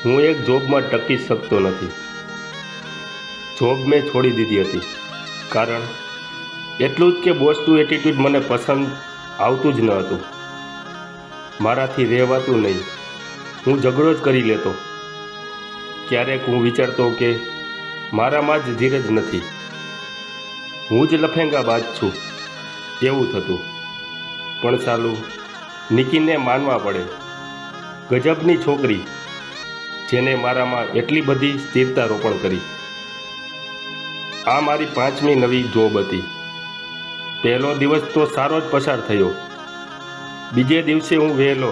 હું એક જોબમાં ટકી શકતો નથી. જોબ મેં છોડી દીધી હતી. કારણ એટલું જ કે બોસનું એટીટ્યૂડ મને પસંદ આવતું જ ન હતું. મારાથી રહેવાતું નહીં. હું ઝઘડો જ કરી લેતો. ક્યારેક હું વિચારતો કે મારામાં જ ધીરજ નથી, હું જ લફેંગાબાજ છું, એવું થતું. પણ ચાલું, નિકીને માનવા પડે. ગજબની છોકરી, જેને મારામાં એટલી બધી સ્થિરતા રોપણ કરી. આ મારી 5મી નવી જોબ હતી. પહેલો દિવસ તો સારો જ પસાર થયો. બીજે દિવસે હું વહેલો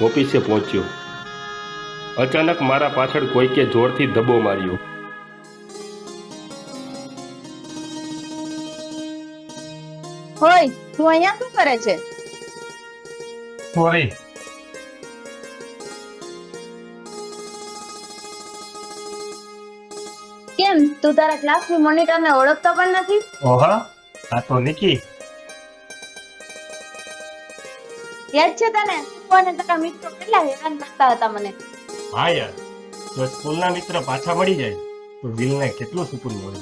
ઓફિસે પહોંચ્યો. અચાનક મારા પાછળ કોઈકે જોરથી ધબ્બો માર્યો. હોય, તું અહીંયા શું કરે છે? સોરી. કેમ, તું તારા ક્લાસની મોનિટરને ઓળખતો પણ નથી? ઓહા, આ તો નિકી. યાદ છે તને? તું અને તારા મિત્રો કેટલા હેરાન કરતા હતા મને. હા યાર, જો સ્કૂલના મિત્ર પાછા મળી જાય તો દિલને કેટલું સુકૂન મળે.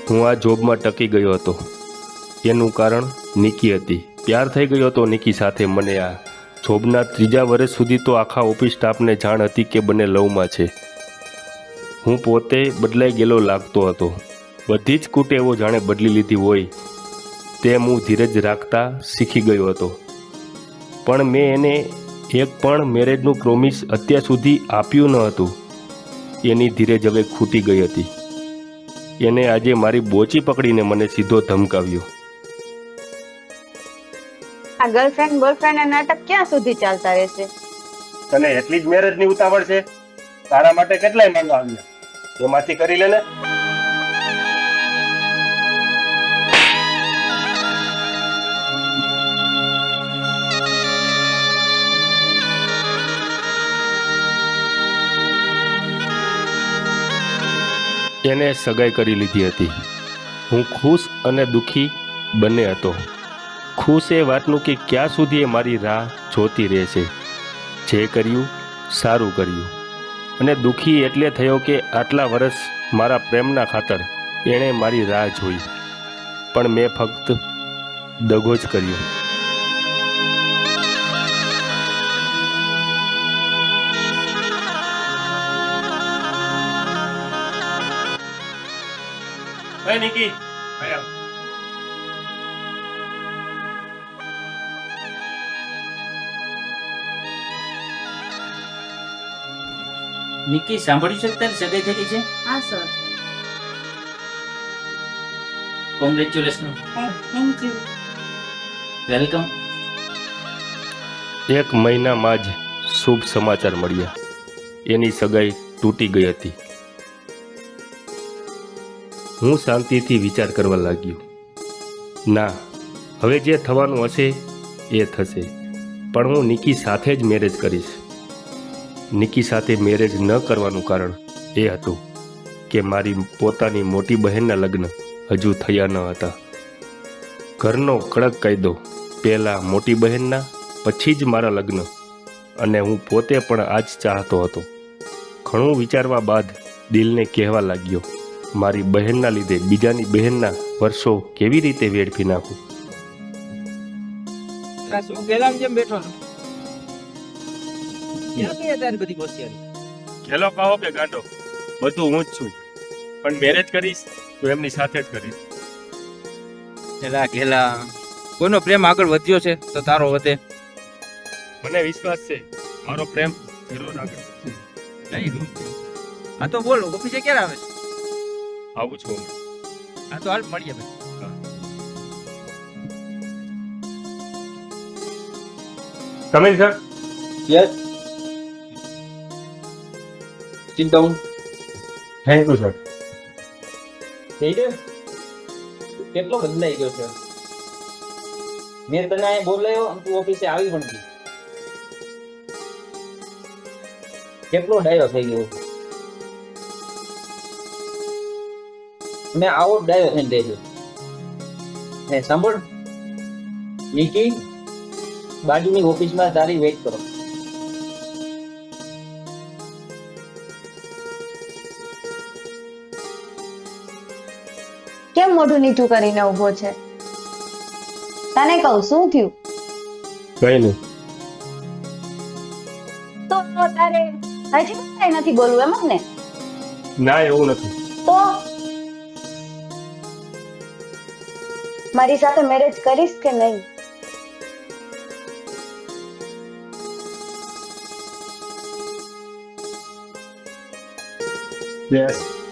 હું આ જોબમાં ટકી ગયો હતો. એનું કારણ નિકી હતી. પ્યાર થઈ ગયો હતો નિકી સાથે મને. આ જોબના 3જા વર્ષ સુધી તો આખા ઓફિસ સ્ટાફને જાણ હતી કે બંને લવમાં છે. હું પોતે બદલાઈ ગયેલો લાગતો હતો. બધી જ કુટેવો જાણે બદલી લીધી હોય તેમ હું ધીરજ રાખતા શીખી ગયો હતો. પણ મેં એને એક પણ મેરેજનું પ્રોમિસ અત્યાર સુધી આપ્યું ન હતું. એની ધીરજ હવે ખૂટી ગઈ હતી. એને આજે મારી બોચી પકડીને મને સીધો ધમકાવ્યો. આ ગર્લફ્રેન્ડ બોયફ્રેન્ડ નાટક ક્યાં સુધી ચાલતા રહેશે? તને એટલી જ મેરેજની ઉતાવળ છે? તારા માટે કેટલાય માંગા આવ્યા, એમાંથી કરી લે ને. એને સગાઈ કરી લીધી હતી. હું ખુશ અને દુઃખી બંને હતો. ખુશ એ વાતનું કે ક્યાં સુધી એ મારી રાહ જોતી રહેશે. જે કર્યું સારું કર્યું. અને દુઃખી એટલે થયો કે આટલા વર્ષ મારા પ્રેમના ખાતર એણે મારી રાહ જોઈ, પણ મેં ફક્ત દગો જ કર્યો. Hey Nikki, આયા. નિકી, સાંભળ્યું છે કે તારી સગાઈ થઈ ગઈ છે? હા sir. Congratulation. Thank you. Welcome. 1 મહિનામાં જ શુભ સમાચાર મળ્યા. એની સગાઈ તૂટી ગઈ હતી. હું શાંતિથી વિચાર કરવા લાગ્યો. ના, હવે જે થવાનું હશે એ થશે. પણ હું નિકી સાથે જ મેરેજ કરીશ. નિકી સાથે મેરેજ ન કરવાનું કારણ એ હતું કે મારી પોતાની મોટી બહેનના લગ્ન હજુ થયા ન હતા. ઘરનો કડક કાયદો, પહેલાં મોટી બહેનના, પછી જ મારા લગ્ન. અને હું પોતે પણ આ જ ચાહતો હતો. ઘણું વિચારવા બાદ દિલને કહેવા લાગ્યો, મારી બહેનના લીધે બીજાની બહેનના વર્ષો કેવી રીતે વેડફી નાખું. શું ગેલામ જેમ બેઠો છો? ક્યાં ગઈ તારી બધી હોશિયારી? ખેલો કહો કે ગાંડો, બધું હું જ છું. પણ મેરેજ કરીશ તો એમની સાથે જ કરીશ. એલા ગેલા, કોઈનો પ્રેમ આગળ વધ્યો છે તો તારો વધે. મને વિશ્વાસ છે મારો પ્રેમ જરૂર આગળ વધશે. કઈ રૂમ છે? હા તો બોલો, ઓફિસે ક્યારે આવે છે? આવું છું. હા તો હાલ મળીએ ભાઈ. Coming sir. Yes. Sit down. Thank you sir. થઈ ગયો? કેટલો બદલાઈ ગયો છે. મેં તને અહીં બોલાયો અને તું ઓફિસે આવી પણ ગઈ. કેટલો ડાયો થઈ ગયો. મેં આવો ડાયો થઈને દેજો. ને સાંભળ નિકી, બાજુની ઓફિસમાં તારી વેઇટ કરો. કેમ મોઢું નીચું કરીને ઊભો છે? તને કહું શું થયું? કઈ નહીં. તો તારે હજી કઈ નથી બોલવું એમ જ ને? ના, એવું નથી. તો મારી સાથે મેરેજ કરીશ કે નહીં? યસ.